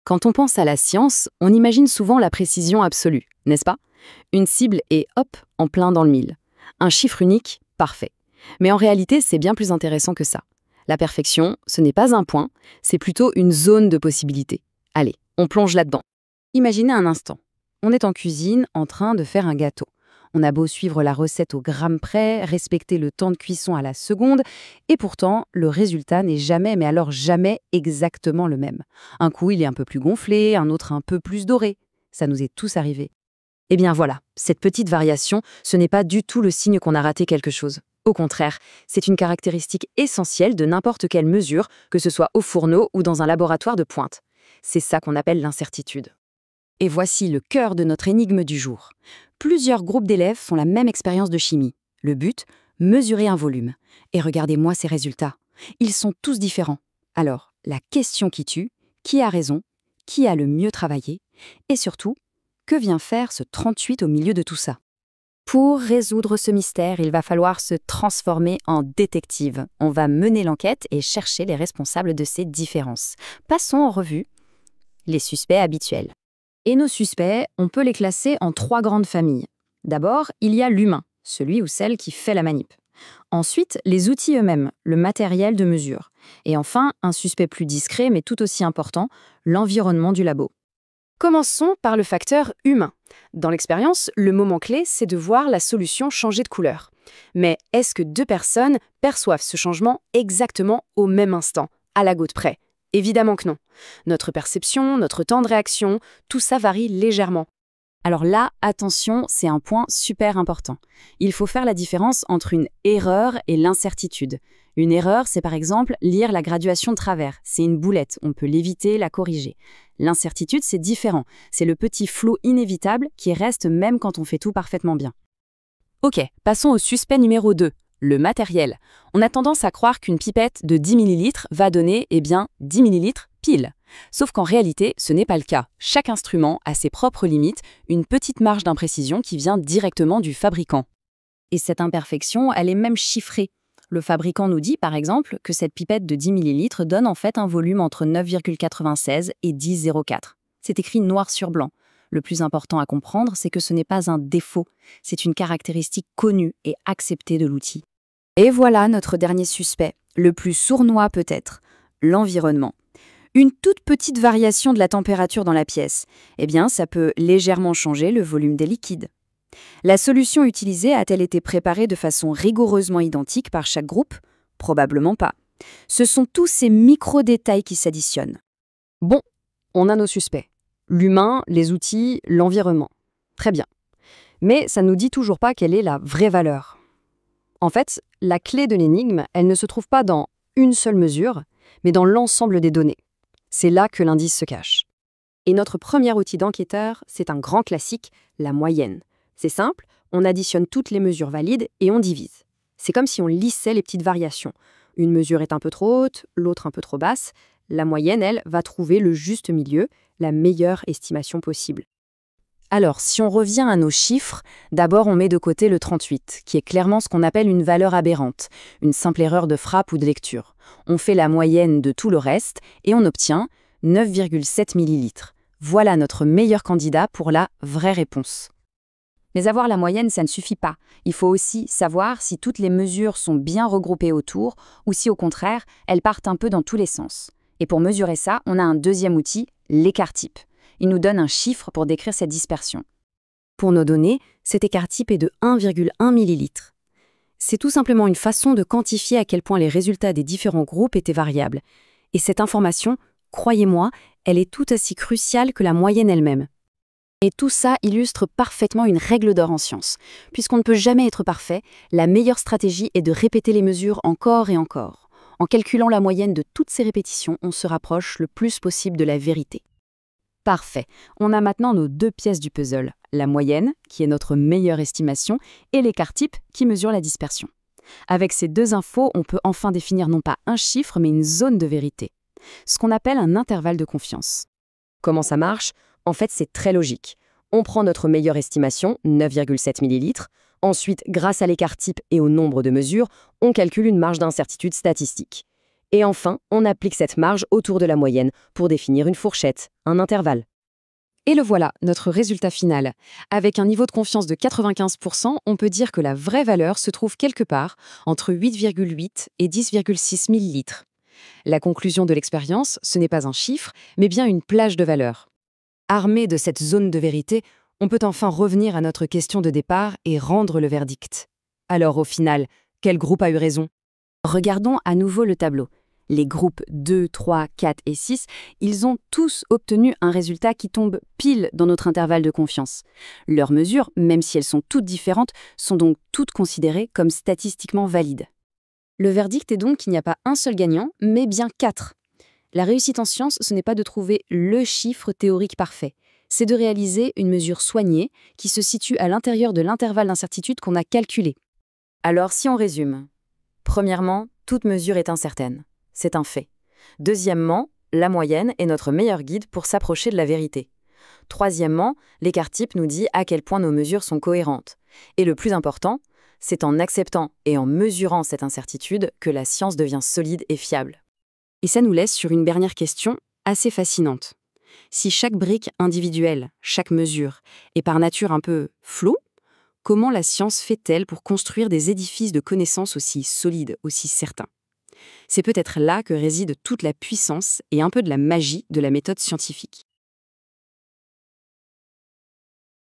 Quand on pense à la science, on imagine souvent la précision absolue, n'est-ce pas? Une cible et hop, en plein dans le mille. Un chiffre unique, parfait. Mais en réalité, c'est bien plus intéressant que ça. La perfection, ce n'est pas un point, c'est plutôt une zone de possibilité. Allez, on plonge là-dedans. Imaginez un instant. On est en cuisine en train de faire un gâteau. On a beau suivre la recette au gramme près, respecter le temps de cuisson à la seconde, et pourtant, le résultat n'est jamais, mais alors jamais, exactement le même. Un coup, il est un peu plus gonflé, un autre un peu plus doré. Ça nous est tous arrivé. Eh bien voilà, cette petite variation, ce n'est pas du tout le signe qu'on a raté quelque chose. Au contraire, c'est une caractéristique essentielle de n'importe quelle mesure, que ce soit au fourneau ou dans un laboratoire de pointe. C'est ça qu'on appelle l'incertitude. Et voici le cœur de notre énigme du jour. Plusieurs groupes d'élèves font la même expérience de chimie. Le but, mesurer un volume. Et regardez-moi ces résultats. Ils sont tous différents. Alors, la question qui tue, qui a raison, qui a le mieux travaillé, et surtout, que vient faire ce 38 au milieu de tout ça? Pour résoudre ce mystère, il va falloir se transformer en détective. On va mener l'enquête et chercher les responsables de ces différences. Passons en revue les suspects habituels. Et nos suspects, on peut les classer en 3 grandes familles. D'abord, il y a l'humain, celui ou celle qui fait la manip. Ensuite, les outils eux-mêmes, le matériel de mesure. Et enfin, un suspect plus discret mais tout aussi important, l'environnement du labo. Commençons par le facteur humain. Dans l'expérience, le moment clé, c'est de voir la solution changer de couleur. Mais est-ce que 2 personnes perçoivent ce changement exactement au même instant, à la goutte près? Évidemment que non. Notre perception, notre temps de réaction, tout ça varie légèrement. Alors là, attention, c'est un point super important. Il faut faire la différence entre une erreur et l'incertitude. Une erreur, c'est par exemple lire la graduation de travers. C'est une boulette, on peut l'éviter, la corriger. L'incertitude, c'est différent. C'est le petit flou inévitable qui reste même quand on fait tout parfaitement bien. Ok, passons au suspect numéro 2, le matériel. On a tendance à croire qu'une pipette de 10 ml va donner, 10 ml pile. Sauf qu'en réalité, ce n'est pas le cas. Chaque instrument a ses propres limites, une petite marge d'imprécision qui vient directement du fabricant. Et cette imperfection, elle est même chiffrée. Le fabricant nous dit, par exemple, que cette pipette de 10 ml donne en fait un volume entre 9,96 et 10,04. C'est écrit noir sur blanc. Le plus important à comprendre, c'est que ce n'est pas un défaut, c'est une caractéristique connue et acceptée de l'outil. Et voilà notre dernier suspect, le plus sournois peut-être, l'environnement. Une toute petite variation de la température dans la pièce, ça peut légèrement changer le volume des liquides. La solution utilisée a-t-elle été préparée de façon rigoureusement identique par chaque groupe? Probablement pas. Ce sont tous ces micro-détails qui s'additionnent. Bon, on a nos suspects. L'humain, les outils, l'environnement. Très bien. Mais ça ne nous dit toujours pas quelle est la vraie valeur. En fait, la clé de l'énigme, elle ne se trouve pas dans une seule mesure, mais dans l'ensemble des données. C'est là que l'indice se cache. Et notre premier outil d'enquêteur, c'est un grand classique, la moyenne. C'est simple, on additionne toutes les mesures valides et on divise. C'est comme si on lissait les petites variations. Une mesure est un peu trop haute, l'autre un peu trop basse. La moyenne, elle, va trouver le juste milieu, la meilleure estimation possible. Alors, si on revient à nos chiffres, d'abord on met de côté le 38, qui est clairement ce qu'on appelle une valeur aberrante, une simple erreur de frappe ou de lecture. On fait la moyenne de tout le reste et on obtient 9,7 ml. Voilà notre meilleur candidat pour la vraie réponse. Mais avoir la moyenne, ça ne suffit pas. Il faut aussi savoir si toutes les mesures sont bien regroupées autour ou si au contraire, elles partent un peu dans tous les sens. Et pour mesurer ça, on a un deuxième outil, l'écart-type. Il nous donne un chiffre pour décrire cette dispersion. Pour nos données, cet écart-type est de 1,1 ml. C'est tout simplement une façon de quantifier à quel point les résultats des différents groupes étaient variables. Et cette information, croyez-moi, elle est tout aussi cruciale que la moyenne elle-même. Et tout ça illustre parfaitement une règle d'or en science. Puisqu'on ne peut jamais être parfait, la meilleure stratégie est de répéter les mesures encore et encore. En calculant la moyenne de toutes ces répétitions, on se rapproche le plus possible de la vérité. Parfait. On a maintenant nos 2 pièces du puzzle. La moyenne, qui est notre meilleure estimation, et l'écart-type, qui mesure la dispersion. Avec ces 2 infos, on peut enfin définir non pas un chiffre, mais une zone de vérité. Ce qu'on appelle un intervalle de confiance. Comment ça marche? En fait, c'est très logique. On prend notre meilleure estimation, 9,7 ml. Ensuite, grâce à l'écart-type et au nombre de mesures, on calcule une marge d'incertitude statistique. Et enfin, on applique cette marge autour de la moyenne pour définir une fourchette, un intervalle. Et le voilà, notre résultat final. Avec un niveau de confiance de 95%, on peut dire que la vraie valeur se trouve quelque part entre 8,8 et 10,6 millilitres. La conclusion de l'expérience, ce n'est pas un chiffre, mais bien une plage de valeurs. Armé de cette zone de vérité, on peut enfin revenir à notre question de départ et rendre le verdict. Alors au final, quel groupe a eu raison? Regardons à nouveau le tableau. Les groupes 2, 3, 4 et 6, ils ont tous obtenu un résultat qui tombe pile dans notre intervalle de confiance. Leurs mesures, même si elles sont toutes différentes, sont donc toutes considérées comme statistiquement valides. Le verdict est donc qu'il n'y a pas un seul gagnant, mais bien 4. La réussite en sciences, ce n'est pas de trouver le chiffre théorique parfait. C'est de réaliser une mesure soignée qui se situe à l'intérieur de l'intervalle d'incertitude qu'on a calculé. Alors si on résume. Premièrement, toute mesure est incertaine. C'est un fait. Deuxièmement, la moyenne est notre meilleur guide pour s'approcher de la vérité. Troisièmement, l'écart type nous dit à quel point nos mesures sont cohérentes. Et le plus important, c'est en acceptant et en mesurant cette incertitude que la science devient solide et fiable. Et ça nous laisse sur une dernière question assez fascinante. Si chaque brique individuelle, chaque mesure, est par nature un peu floue, comment la science fait-elle pour construire des édifices de connaissances aussi solides, aussi certains? C'est peut-être là que réside toute la puissance et un peu de la magie de la méthode scientifique.